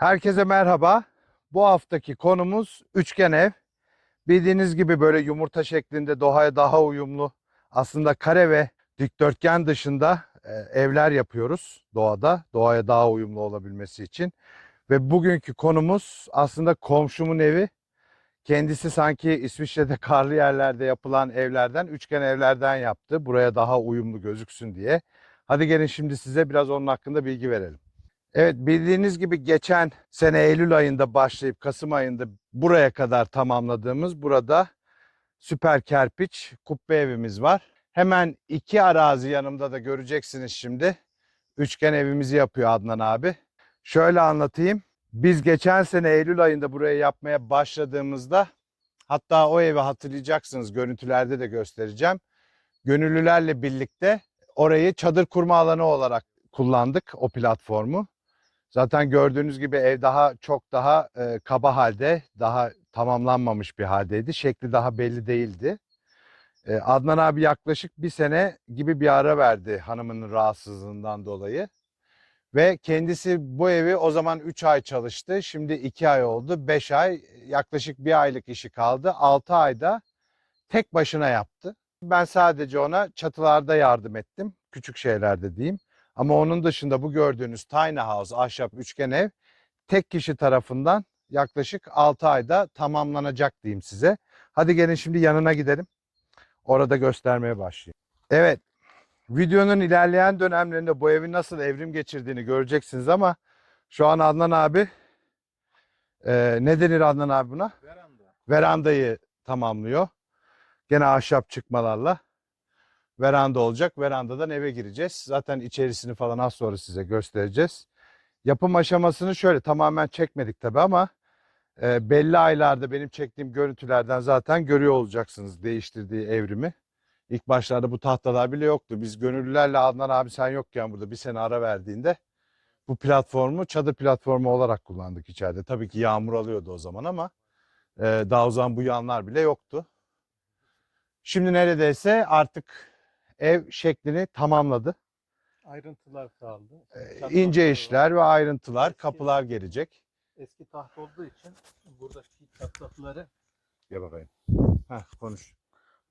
Herkese merhaba. Bu haftaki konumuz üçgen ev. Bildiğiniz gibi böyle yumurta şeklinde doğaya daha uyumlu, aslında kare ve dikdörtgen dışında evler yapıyoruz doğada. Doğaya daha uyumlu olabilmesi için. Ve bugünkü konumuz aslında komşumun evi. Kendisi sanki İsviçre'de karlı yerlerde yapılan evlerden, üçgen evlerden yaptı. Buraya daha uyumlu gözüksün diye. Hadi gelin şimdi size biraz onun hakkında bilgi verelim. Evet, bildiğiniz gibi geçen sene Eylül ayında başlayıp Kasım ayında buraya kadar tamamladığımız burada süper kerpiç kubbe evimiz var. Hemen iki arazi yanımda da göreceksiniz şimdi. Üçgen evimizi yapıyor Adnan abi. Şöyle anlatayım. Biz geçen sene Eylül ayında burayı yapmaya başladığımızda, hatta o evi hatırlayacaksınız, görüntülerde de göstereceğim. Gönüllülerle birlikte orayı çadır kurma alanı olarak kullandık, o platformu. Zaten gördüğünüz gibi ev çok daha kaba halde, daha tamamlanmamış bir haldeydi. Şekli daha belli değildi. Adnan abi yaklaşık bir sene gibi bir ara verdi hanımının rahatsızlığından dolayı. Ve kendisi bu evi o zaman 3 ay çalıştı. Şimdi 2 ay oldu. 5 ay, yaklaşık bir aylık işi kaldı. 6 ayda tek başına yaptı. Ben sadece ona çatılarda yardım ettim. Küçük şeylerde diyeyim. Ama onun dışında bu gördüğünüz tiny house, ahşap üçgen ev tek kişi tarafından yaklaşık 6 ayda tamamlanacak diyeyim size. Hadi gelin şimdi yanına gidelim. Orada göstermeye başlayayım. Evet, videonun ilerleyen dönemlerinde bu evin nasıl evrim geçirdiğini göreceksiniz ama şu an Adnan abi, ne denir Adnan abi buna? Veranda. Verandayı tamamlıyor. Gene ahşap çıkmalarla veranda olacak. Verandadan eve gireceğiz. Zaten içerisini falan az sonra size göstereceğiz. Yapım aşamasını şöyle tamamen çekmedik tabii ama belli aylarda benim çektiğim görüntülerden zaten görüyor olacaksınız değiştirdiği evrimi. İlk başlarda bu tahtalar bile yoktu. Biz gönüllülerle Adnan abi sen yokken burada bir sene ara verdiğinde bu platformu çadır platformu olarak kullandık içeride. Tabii ki yağmur alıyordu o zaman ama daha o zaman bu yanlar bile yoktu. Şimdi neredeyse artık ev şeklini tamamladı. Ayrıntılar kaldı. İnce Çatlakları var. işler ve ayrıntılar, Eski, kapılar gelecek. eski taht olduğu için buradaki çatlakları Gel bakayım. Konuş.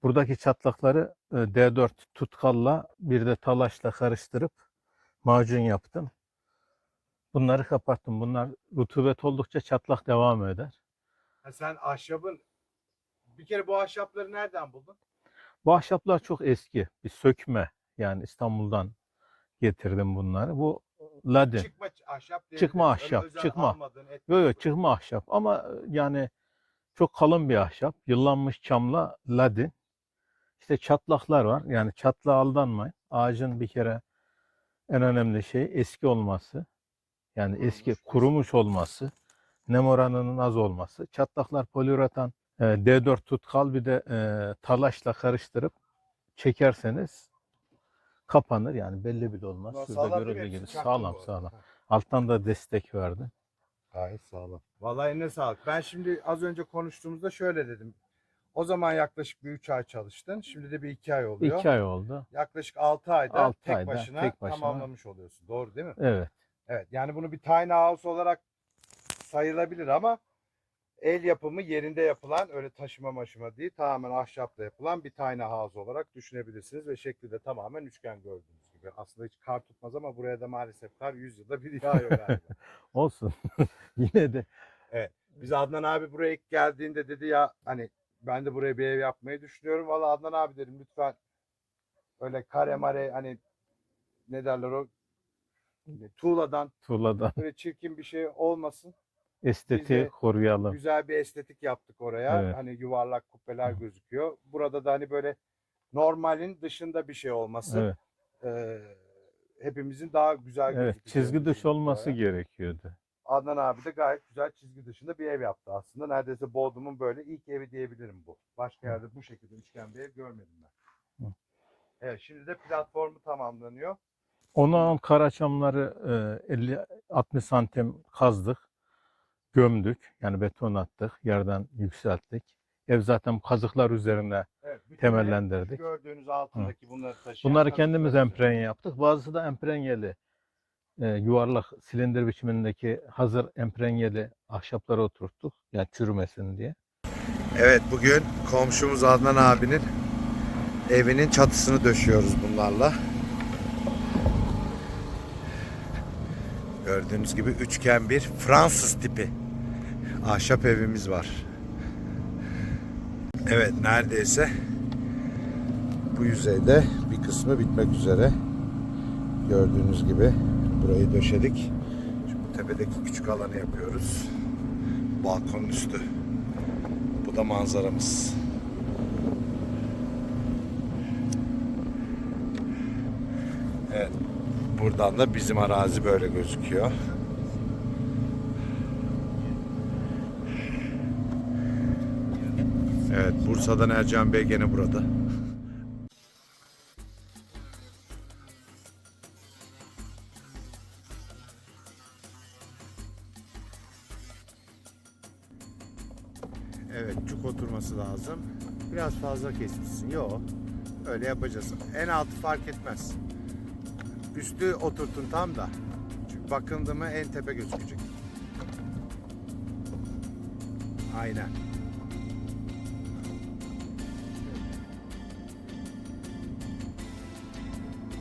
buradaki çatlakları D4 tutkalla bir de talaşla karıştırıp macun yaptım. Bunları kapattım. Bunlar rutubet oldukça çatlak devam eder. Sen ahşabın, bir kere bu ahşapları nereden buldun? Bu ahşaplar çok eski. Bir sökme. Yani İstanbul'dan getirdim bunları. Bu ladin. Çıkma ahşap diyebiliriz. Çıkma Öyle ahşap. özel Çıkma. almadığın, etmediğin. Yok yok, çıkma ahşap. Ama yani çok kalın bir ahşap. Yıllanmış çamla ladin. İşte çatlaklar var. Yani çatlağa aldanmayın. Ağacın bir kere en önemli şey eski olması. Yani eski kurumuş olması. Nem oranının az olması. Çatlaklar poliuretan D4 tutkal bir de talaşla karıştırıp çekerseniz kapanır. Yani belli bile olmaz. Bunlar Şurada sağlam değil mi? görüldüğü gibi Hepsi çaktın sağlam bu arada. sağlam. Alttan da destek verdi. Gayet sağlam. Vallahi eline sağlık. Ben şimdi az önce konuştuğumuzda şöyle dedim. O zaman yaklaşık bir 3 ay çalıştın. Şimdi de bir 2 ay oluyor. 2 ay oldu. Yaklaşık 6 ayda 6 tek ayda başına tek başına. tamamlamış oluyorsun. Doğru değil mi? Evet. Evet. Yani bunu bir tiny house olarak sayılabilir ama el yapımı yerinde yapılan, öyle taşıma maşıma değil, tamamen ahşapla yapılan bir tiny house olarak düşünebilirsiniz ve şekli de tamamen üçgen gördüğünüz gibi. Aslında hiç kar tutmaz ama buraya da maalesef kar 100 yılda bir yağıyor galiba. Olsun. Yine de Evet. Biz Adnan abi buraya ilk geldiğinde dedi ya, hani ben de buraya bir ev yapmayı düşünüyorum. Valla Adnan abi dedim, lütfen öyle kare mare, hani ne derler o, tuğladan tuğladan böyle çirkin bir şey olmasın. estetiği koruyalım. Güzel bir estetik yaptık oraya. Evet. Hani yuvarlak kubbeler gözüküyor. Burada da hani böyle normalin dışında bir şey olması. Evet. Ee, hepimizin daha güzel Evet. gözükeceğini Çizgi dışı düşündük olması buraya. gerekiyordu. Adnan abi de gayet güzel çizgi dışında bir ev yaptı aslında. Neredeyse Bodrum'un böyle ilk evi diyebilirim bu. Başka yerde bu şekilde üçgen bir ev görmedim ben. Evet, şimdi de platformu tamamlanıyor. Onun karaçamları 50-60 santim kazdık. Gömdük. Yani beton attık. Yerden yükselttik. Ev zaten kazıklar üzerine Evet, bütün temellendirdik. gördüğünüz altındaki bunları taşıyan Bunları kazıklar kendimiz üzerine. emprenye yaptık. Bazısı da emprenyeli. yuvarlak silindir biçimindeki hazır emprenyeli ahşaplara oturttuk. Yani çürümesin diye. Evet, bugün komşumuz Adnan abinin evinin çatısını döşüyoruz bunlarla. Gördüğünüz gibi üçgen bir Fransız tipi ahşap evimiz var. Evet, neredeyse bu yüzeyde bir kısmı bitmek üzere. Gördüğünüz gibi burayı döşedik. Şimdi tepedeki küçük alanı yapıyoruz. Balkonun üstü. Bu da manzaramız. Evet. Buradan da bizim arazi böyle gözüküyor. Evet, Bursa'dan Ercan Bey gene burada. Evet, cuk oturması lazım. Biraz fazla kesmişsin. Yok. Öyle yapacağız. En altı fark etmez. Üstü oturtun tam da. Çünkü bakıldı mı en tepe gözükecek. Aynen.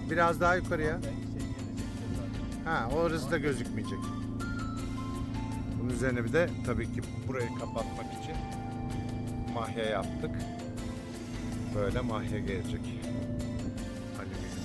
Biraz daha yukarıya. Ha, orası da gözükmeyecek. Bunun üzerine bir de tabii ki burayı kapatmak için mahya yaptık. Böyle mahya gelecek. Alüminyumdan.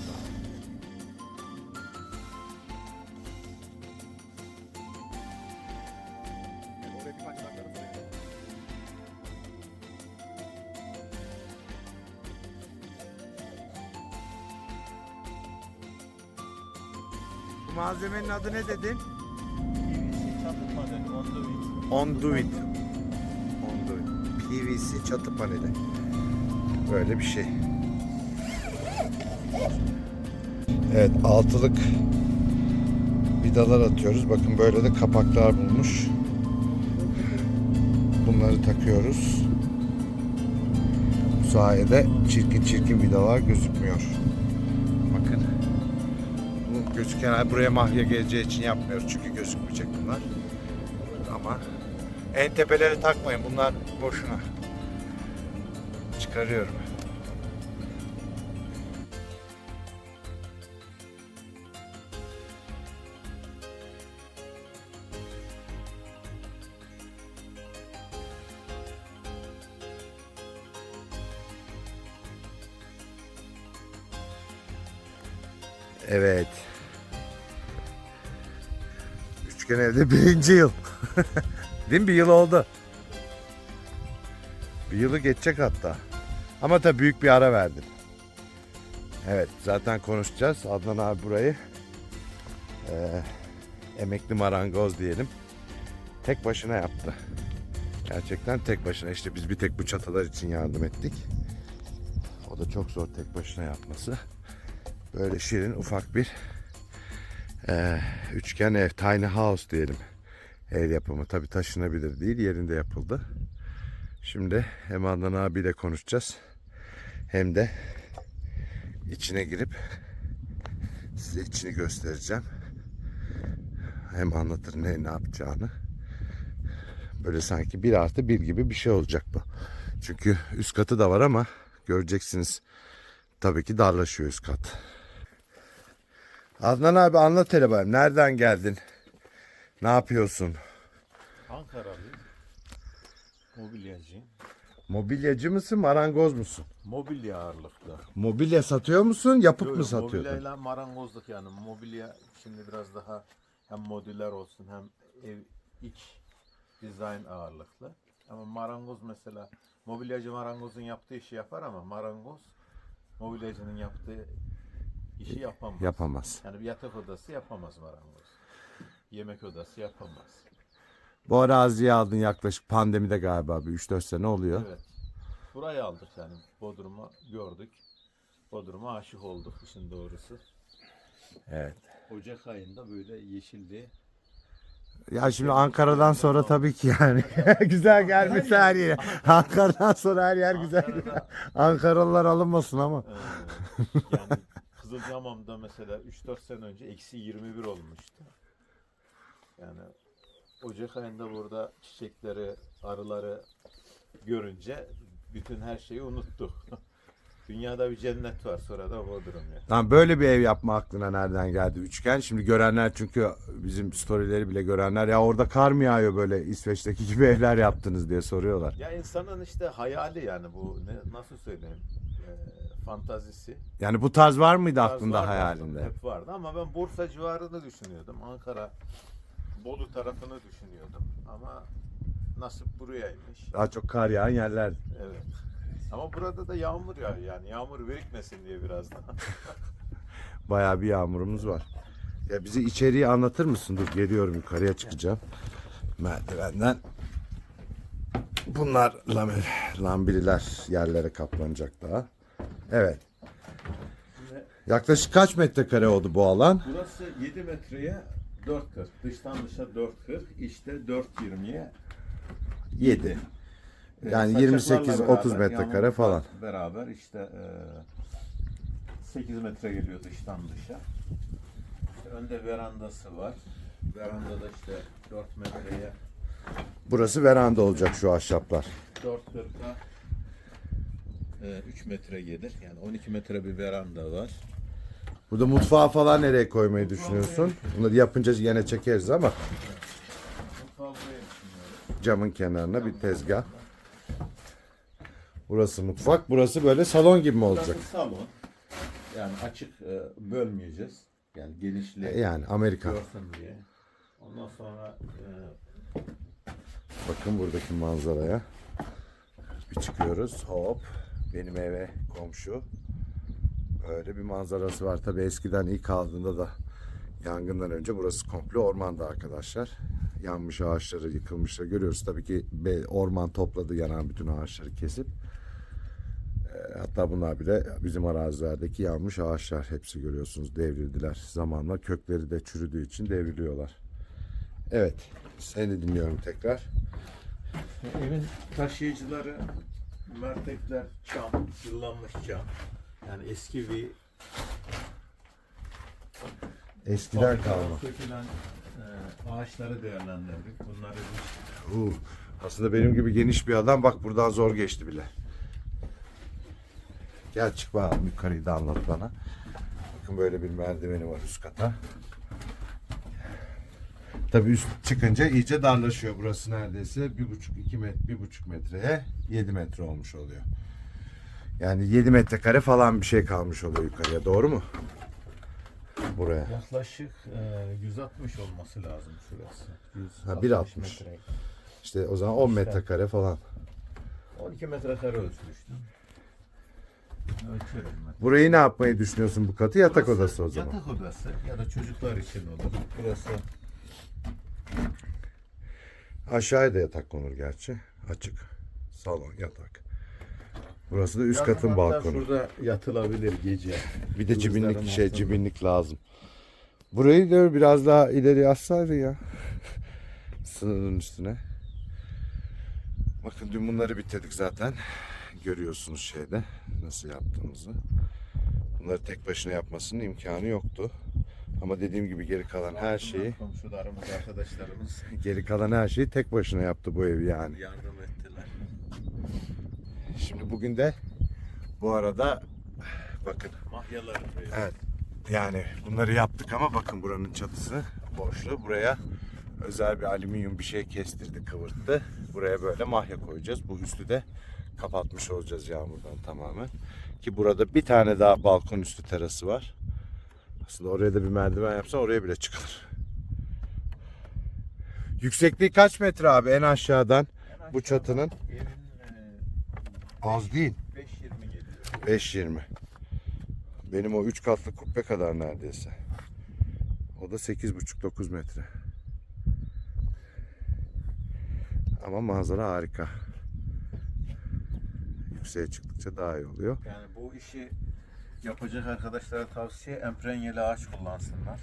Bu malzemenin adı ne dedin? PVC çatı paneli, conduit. Conduit. PVC çatı paneli. Böyle bir şey. Evet, altılık vidalar atıyoruz. Bakın böyle de kapaklar bulmuş. Bunları takıyoruz. Bu sayede çirkin çirkin vidalar gözükmüyor. Bakın. Bu gözüken buraya mahya geleceği için yapmıyoruz. Çünkü gözükmeyecek bunlar. Ama en tepeleri takmayın. Bunlar boşuna. Çıkarıyorum. Evet. Üçgen evde 1. yıl. Değil mi? 1 yıl oldu. 1 yılı geçecek hatta. Ama tabii büyük bir ara verdim. Evet, zaten konuşacağız. Adnan abi burayı emekli marangoz diyelim. Tek başına yaptı. Gerçekten tek başına. İşte biz bir tek bu çatılar için yardım ettik. O da çok zor tek başına yapması. Böyle şirin ufak bir üçgen ev, tiny house diyelim. Ev yapımı. Tabii taşınabilir değil, yerinde yapıldı. Şimdi hem Adnan abiyle konuşacağız. Hem de içine girip size içini göstereceğim. Hem anlatır ne yapacağını. Böyle sanki 1+1 gibi bir şey olacak bu. Çünkü üst katı da var ama göreceksiniz tabii ki darlaşıyor üst kat. Adnan abi anlat hele bakayım. Nereden geldin? Ne yapıyorsun? Ankaralıyım. Mobilyacıyım. Mobilyacı mısın, marangoz musun? Mobilya ağırlıklı. Mobilya satıyor musun, yapıp Yok, mı satıyordun? mobilyayla marangozluk yani. Mobilya şimdi biraz daha hem modüler olsun hem ev iç dizayn ağırlıklı. Ama marangoz mesela mobilyacı marangozun yaptığı işi yapar ama marangoz mobilyacının yaptığı işi yapamaz. Yapamaz. Yani bir yatak odası yapamaz marangoz. Yemek odası yapamaz. Bu araziyi aldın yaklaşık pandemide galiba bir 3-4 sene oluyor. Evet. Burayı aldık yani. Bodrum'u gördük. Bodrum'a aşık olduk işin doğrusu. Evet. Ocak ayında böyle yeşildi. Ya şimdi Ankara'dan sonra tabii ki yani güzel gelmesi her yere. Ankara'dan sonra her yer güzel. Ankaralılar alınmasın ama. Yani Kızılcamam'da mesela 3-4 sene önce eksi 21 olmuştu. Yani Ocak ayında burada çiçekleri, arıları görünce bütün her şeyi unuttuk. Dünyada bir cennet var, sonra da Bodrum ya. Tamam, böyle bir ev yapma aklına nereden geldi üçgen? Şimdi görenler, çünkü bizim storyleri bile görenler, ya orada kar mı yağıyor böyle İsveç'teki gibi evler yaptınız diye soruyorlar. Ya insanın işte hayali, yani bu nasıl söyleyeyim, fantazisi. Yani bu tarz var mıydı Biraz aklında, vardı hayalinde? aslında, hep vardı ama ben Bursa civarını düşünüyordum. Ankara, Bolu tarafını düşünüyordum ama nasip burayaymış. Daha çok kar yağan yerler. Evet. Ama burada da yağmur yağıyor, yani yağmur birikmesin diye biraz daha. Bayağı bir yağmurumuz var. Ya bize içeriği anlatır mısın? Dur, geliyorum, yukarıya çıkacağım. Merdivenden. Bunlar lambililer yerlere kaplanacak daha. Evet. Yaklaşık kaç metrekare oldu bu alan? Burası 7 metreye 4.40. Dıştan dışa 4.40. İşte 4.20'ye 7. Yani 28-30 metrekare falan. Beraber işte 8 metre geliyor dıştan dışa. İşte önde verandası var. Verandada işte 4 metreye Burası veranda olacak, şu ahşaplar. 4.40'a 3 metre gelir. Yani 12 metre bir veranda var. Burada mutfağı falan nereye koymayı düşünüyorsun? Bunları yapınca yine çekeriz ama Mutfağı buraya düşünüyorum. camın kenarına bir tezgah. Burası mutfak. Burası böyle salon gibi mi olacak? Burası salon. Yani açık bölmeyeceğiz. Yani genişliği Yani Amerika. görsün diye. Ondan sonra Bakın buradaki manzaraya. Bir çıkıyoruz. Hop. Benim eve komşu. Öyle bir manzarası var. Tabii eskiden ilk aldığında da, yangından önce burası komple ormandı arkadaşlar. Yanmış ağaçları, yıkılmışları görüyoruz. Tabii ki orman topladı yanan bütün ağaçları kesip. Hatta bunlar bile bizim arazilerdeki yanmış ağaçlar. Hepsi görüyorsunuz devrildiler. Zamanla kökleri de çürüdüğü için devriliyorlar. Evet. Seni dinliyorum tekrar. evin taşıyıcıları mertekler, çam, yıllanmış çam. Yani eski bir Eskiden kalma. sökülen ağaçları değerlendirdik. Bunları biz Aslında benim gibi geniş bir adam bak buradan zor geçti bile. Gel çık bakalım, yukarıyı da anlat bana. Bakın böyle bir merdiveni var üst kata. Tabii üst çıkınca iyice darlaşıyor. Burası neredeyse 1,5 metreye 7 metre olmuş oluyor. Yani 7 metrekare falan bir şey kalmış oluyor yukarıya, doğru mu? Buraya. yaklaşık 160 olması lazım şurası. Ha, 1.60. metre. İşte o zaman 10 metrekare falan. 12 metrekare ölçmüştüm. Ölçüyorum ben. Burayı ne yapmayı düşünüyorsun, bu katı? Yatak Burası odası o zaman. Yatak odası ya da çocuklar için olur. Burası Aşağıya da yatak konur gerçi. Açık. Salon, yatak. Burası da üst katın hatta balkonu. Şurada yatılabilir gece. Bir de cibinlik Kızların altında. cibinlik lazım. Burayı da biraz daha ileri atsaydın ya. Sınırın üstüne. Bakın dün bunları bitirdik zaten. Görüyorsunuz şeyde nasıl yaptığımızı. Bunları tek başına yapmasının imkanı yoktu. Ama dediğim gibi geri kalan her şeyi Komşularımız, arkadaşlarımız tek başına yaptı bu evi yani. yardım ettiler. Şimdi bugün de bu arada bakın, Mahyalar. evet, yani bunları yaptık ama bakın buranın çatısı boşlu. Buraya özel bir alüminyum bir şey kestirdi, kıvırttı. Buraya böyle mahya koyacağız. Bu üstü de kapatmış olacağız yağmurdan tamamen. Ki burada bir tane daha balkon üstü terası var. Aslında oraya da bir merdiven yapsa oraya bile çıkılır. Yüksekliği kaç metre abi en aşağıdan bu çatının? Evin Az değil. 5-20 geliyor. 5.20. Benim o 3 katlı kubbe kadar neredeyse. O da 8,5-9 metre. Ama manzara harika. Yükseğe çıktıkça daha iyi oluyor. Yani bu işi yapacak arkadaşlara tavsiye, emprenyeli ağaç kullansınlar.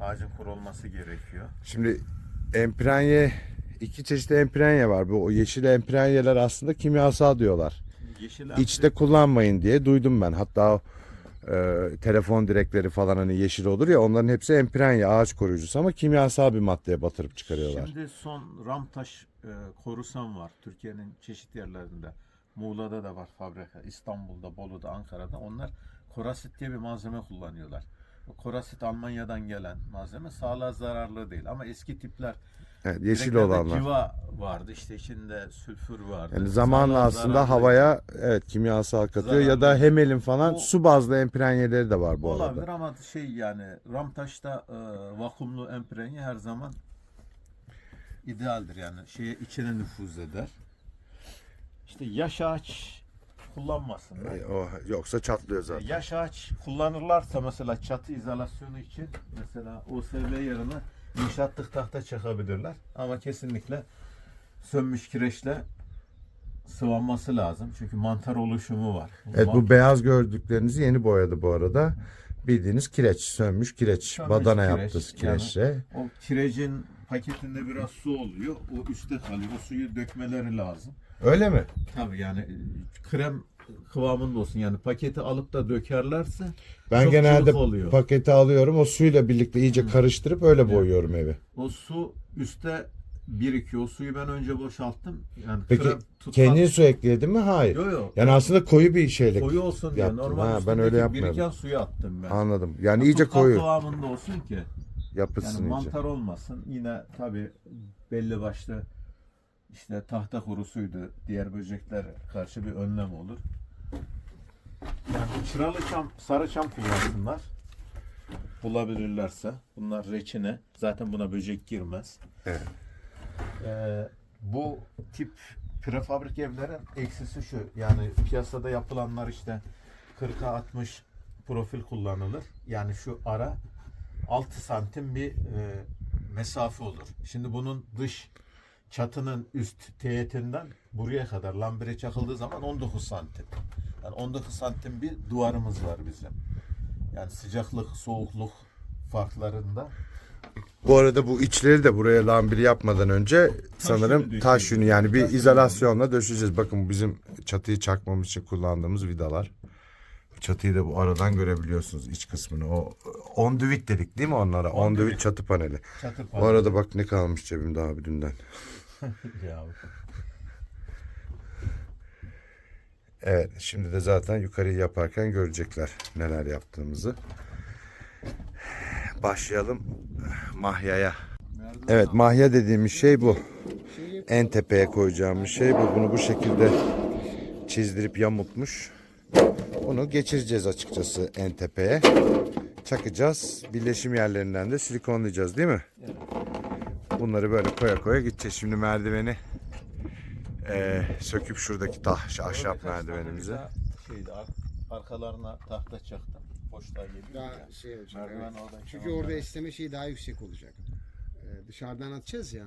Ağacın kurulması gerekiyor. Şimdi emprenye, iki çeşit emprenye var. Bu o yeşil emprenyeler aslında kimyasal diyorlar. Yeşil İçte kullanmayın diye duydum ben. Hatta telefon direkleri falan hani yeşil olur ya, onların hepsi emprenye, ağaç koruyucusu ama kimyasal bir maddeye batırıp çıkarıyorlar. Şimdi son Ramtaş Korusan var. Türkiye'nin çeşitli yerlerinde. Muğla'da da var fabrika. İstanbul'da, Bolu'da, Ankara'da. Onlar korasit diye bir malzeme kullanıyorlar. O korasit Almanya'dan gelen malzeme, sağlığa zararlı değil. Ama eski tipler, Evet, yeşil direklerde olanlar. civa vardı. İşte içinde sülfür vardı. Yani zamanla Sağlığa aslında zararlı. havaya evet kimyasal katıyor ya da Zararlı. hemelin falan O- su bazlı emprenyeleri de var bu olabilir arada. ama yani Ramtaş'ta vakumlu emprenye her zaman idealdir, yani içine nüfuz eder. İşte yaş ağaç kullanmasınlar. Yoksa çatlıyor zaten. Yaş ağaç kullanırlarsa mesela çatı izolasyonu için mesela OSB yerine inşaatlık tahta çakabilirler. Ama kesinlikle sönmüş kireçle sıvanması lazım. Çünkü mantar oluşumu var. Evet, bu beyaz gördüklerinizi yeni boyadı bu arada. Bildiğiniz kireç, sönmüş kireç. Sönmüş Badana kireç, yaptı kireçle. O kirecin paketinde biraz su oluyor. O üstte kalıyor. O suyu dökmeleri lazım. Öyle mi? Tabii yani krem kıvamında olsun. Yani paketi alıp da dökerlerse Ben çok genelde cıvık oluyor. paketi alıyorum. O suyla birlikte iyice karıştırıp öyle boyuyorum evi. O su üstte birikiyor. O suyu ben önce boşalttım. Yani Peki krem tutan... kendin su ekledin mi? Hayır. Yok yok. Yani aslında koyu bir şeyle Koyu olsun diye. yaptım. Normal Ha, ben üstündeki öyle yapmıyorum. biriken suyu attım ben. Anladım. Yani iyice Tutkal koyu kıvamında olsun ki. yapışsın Yani iyice. mantar olmasın. Yine tabii belli başlı işte tahta kurusuydu, diğer böceklere karşı bir önlem olur. Yani çıralı çam, sarı çam kullansınlar. Bulabilirlerse. Bunlar reçine. Zaten buna böcek girmez. Evet. Bu tip prefabrik evlerin eksisi şu. Yani piyasada yapılanlar işte 40'a 60 profil kullanılır. Yani şu ara 6 santim bir mesafe olur. Şimdi bunun dış çatının üst teyetinden buraya kadar lambire çakıldığı zaman 19 santim. Yani 19 santim bir duvarımız var bizim. Yani sıcaklık, soğukluk farklarında. Bu arada bu içleri de buraya lambiri yapmadan önce sanırım yünü taş yünü, yani bir Taş yünü. izolasyonla döşeceğiz. Bakın bu bizim çatıyı çakmamız için kullandığımız vidalar. Çatıyı da bu aradan görebiliyorsunuz, iç kısmını. O ondüvit dedik değil mi onlara? Ondüvit çatı paneli. Çatı Bu arada bak ne kalmış cebimde abi dünden. ya. Evet, şimdi de zaten yukarıyı yaparken görecekler neler yaptığımızı. Başlayalım mahyaya. Evet, mahya dediğimiz şey bu. En tepeye koyacağımız şey bu. Bunu bu şekilde çizdirip yamultmuş. Bunu geçireceğiz açıkçası en tepeye. Çakacağız. Birleşim yerlerinden de silikonlayacağız değil mi? Evet. Bunları böyle koya koya gideceğiz. Şimdi merdiveni söküp şuradaki ahşap merdivenimize. Arkalarına tahta çaktım. Boşluğa geliyor. Daha şey olacak. Merdiven Evet. oradan Çünkü kenardan- orada esneme şeyi daha yüksek olacak. Dışarıdan atacağız ya.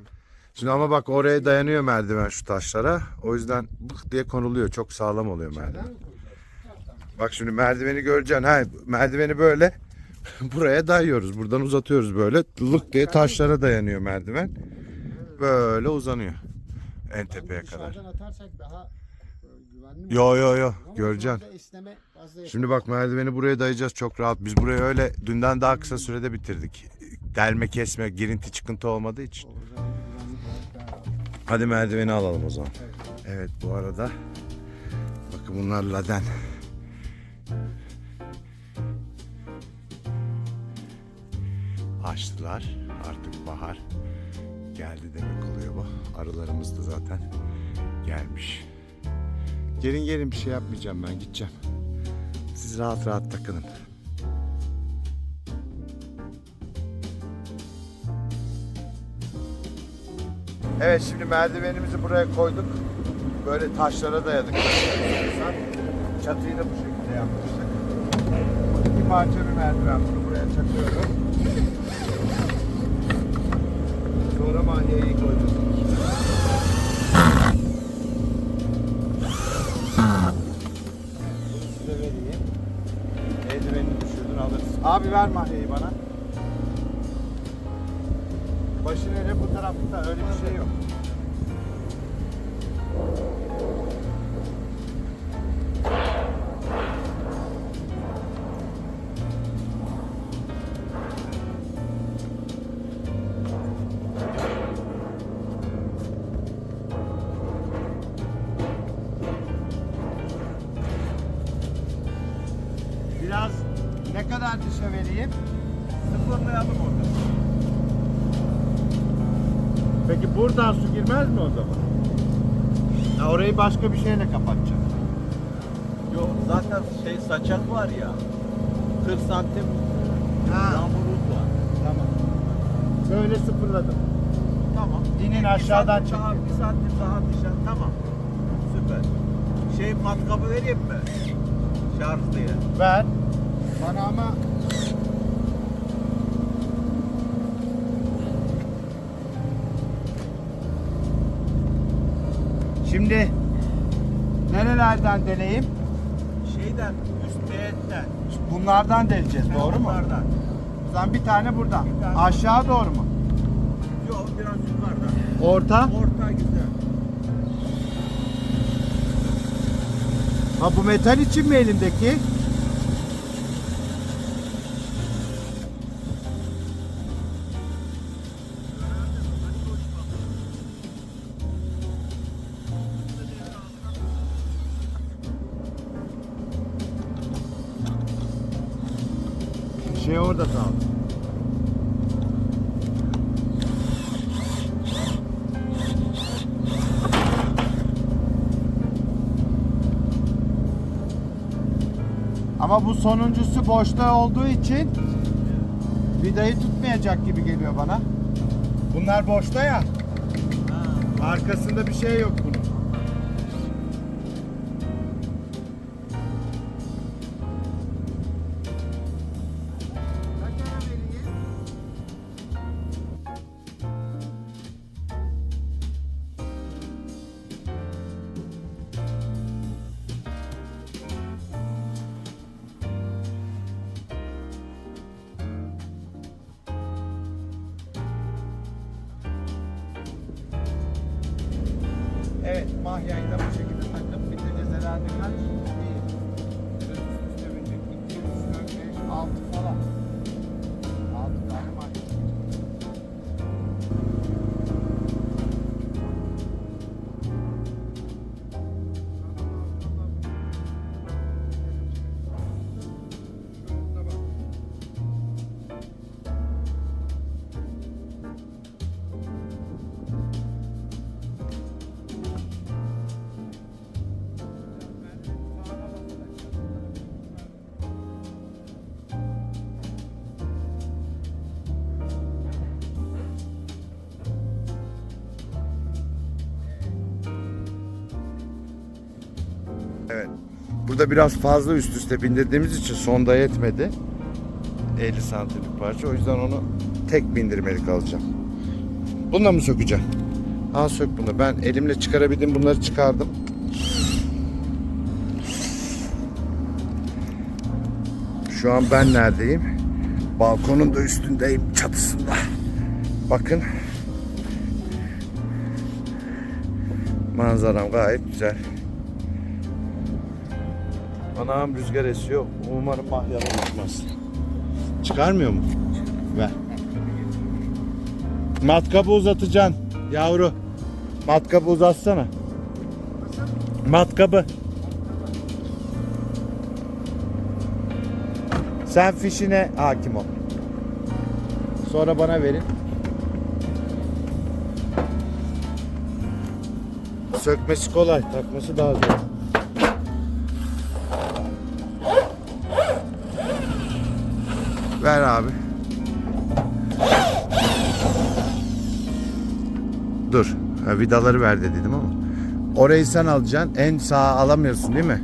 Şimdi ama bak oraya dayanıyor merdiven şu taşlara. O yüzden bık diye konuluyor. Çok sağlam oluyor merdiven. Dışarıdan mı koyacağız? Bak şimdi merdiveni göreceksin. Ha, merdiveni böyle buraya dayıyoruz. Buradan uzatıyoruz böyle. Lık diye taşlara dayanıyor merdiven. Böyle uzanıyor. En tepeye kadar. Dışarıdan atarsak daha güvenli mi? Yo Ama göreceksin. orada esneme fazla Şimdi bak merdiveni buraya dayayacağız çok rahat. Biz burayı öyle dünden daha kısa sürede bitirdik. Delme kesme, girinti çıkıntı olmadığı için. O zaman güvenlik olarak daha Hadi merdiveni alalım o zaman. Evet, bu arada bakın bunlar laden. Açtılar. Artık bahar geldi demek oluyor bu. Arılarımız da zaten gelmiş. Gelin bir şey yapmayacağım, ben gideceğim. Siz rahat rahat takılın. Evet, şimdi merdivenimizi buraya koyduk. Böyle taşlara dayadık. Çatıyı da bu şekilde yapmıştık. İki parça bir merdiven, bunu buraya çakıyorum. Sonra mahyayı koyduk. Bunu size vereyim. Eldivenini düşürdün, alırsın. Abi ver mahyayı bana. Başı nereye, bu tarafta, öyle bir şey yok. kadar dışa vereyim? Sıfırlayalım orada. Peki buradan su girmez mi o zaman? Ya orayı başka bir şeyle kapatacağım. Yok zaten saçak var ya. 40 santim Ha. yağmurluk var. Tamam. Böyle sıfırladım. Tamam. İnin Bir aşağıdan santim daha, çekin. bir santim daha dışarı. Tamam. Süper. Matkabı vereyim mi? Şarj diye. Ver. Bana ama şimdi nerelerden deleyim? Şeyden, üst beyetten. Bunlardan deleceğiz, doğru mu? Bunlardan. O zaman bir tane buradan. Bir tane. Aşağı doğru mu? Yok biraz yukarıdan. Orta. Orta güzel. Ha bu metal için mi elindeki? Şey orada kaldı. Ama bu sonuncusu boşta olduğu için vidayı tutmayacak gibi geliyor bana. Bunlar boşta ya. Arkasında bir şey yok bunun. Evet, mahyayı da bu şekilde takıp bitireceğiz herhalde kaç? 2, 3, 4, 5, 6 falan. 6 tane mahya. Evet. Burada biraz fazla üst üste bindirdiğimiz için sonda yetmedi. 50 santimlik parça. O yüzden onu tek bindirmelik alacağım. Bununla mı sökeceğim? Al sök bunu. Ben elimle çıkarabildim. Bunları çıkardım. Şu an ben neredeyim? Balkonun da üstündeyim. Çatısında. Bakın. Manzaram gayet güzel. Anam rüzgar esiyor. Umarım mahyalar uçmaz. Çıkarmıyor mu? Ver. Matkabı uzatacaksın yavru. Matkabı uzatsana. Matkabı. Sen fişine hakim ol. Sonra bana verin. Sökmesi kolay, takması daha zor. Ver abi. Dur. Ha, vidaları ver dedim ama. Orayı sen alacaksın. En sağa alamıyorsun değil mi?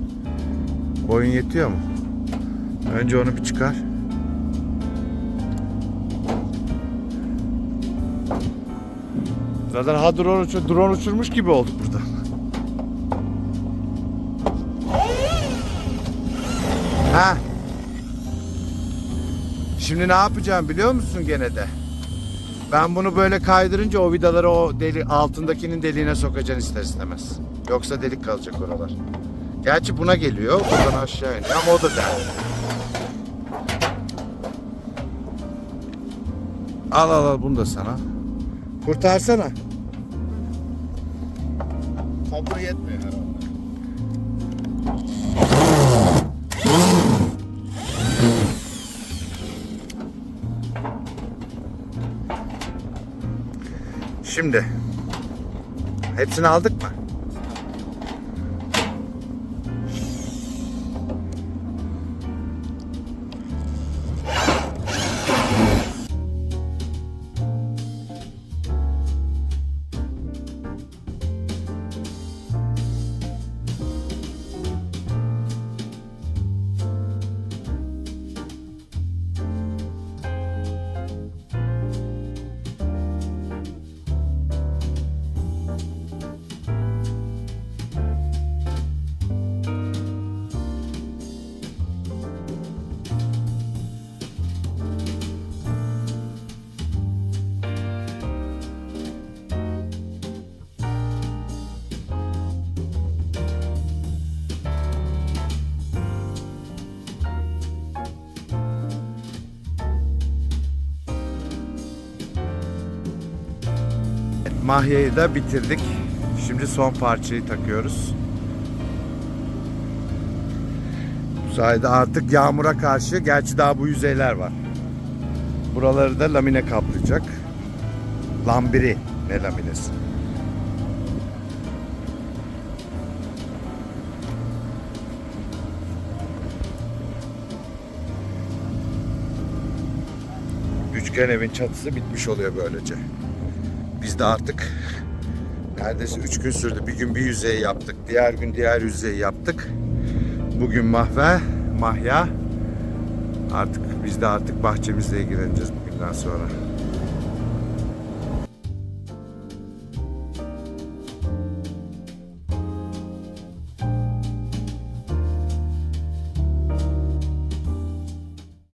Boyun yetiyor mu? Önce onu bir çıkar. Zaten ha drone uçurmuş gibi olduk burada. Ha. Şimdi ne yapacağım biliyor musun gene de? Ben bunu böyle kaydırınca o vidaları o deli altındakinin deliğine sokacaksın ister istemez. Yoksa delik kalacak oralar. Gerçi buna geliyor. Buradan aşağı iniyor ama o da der. Al bunu da sana. Kurtarsana. Kablo yetmiyor herhalde. Şimdi hepsini aldık mı? Mahyayı da bitirdik. Şimdi son parçayı takıyoruz. Bu sayede artık yağmura karşı, gerçi daha bu yüzeyler var. Buraları da lamine kaplayacak. Lambiri, ne laminesi. Üçgen evin çatısı bitmiş oluyor böylece. Biz de artık neredeyse 3 gün sürdü. Bir gün bir yüzeyi yaptık. Diğer gün diğer yüzeyi yaptık. Bugün mahya. Artık biz de bahçemizle ilgileneceğiz bugünden sonra.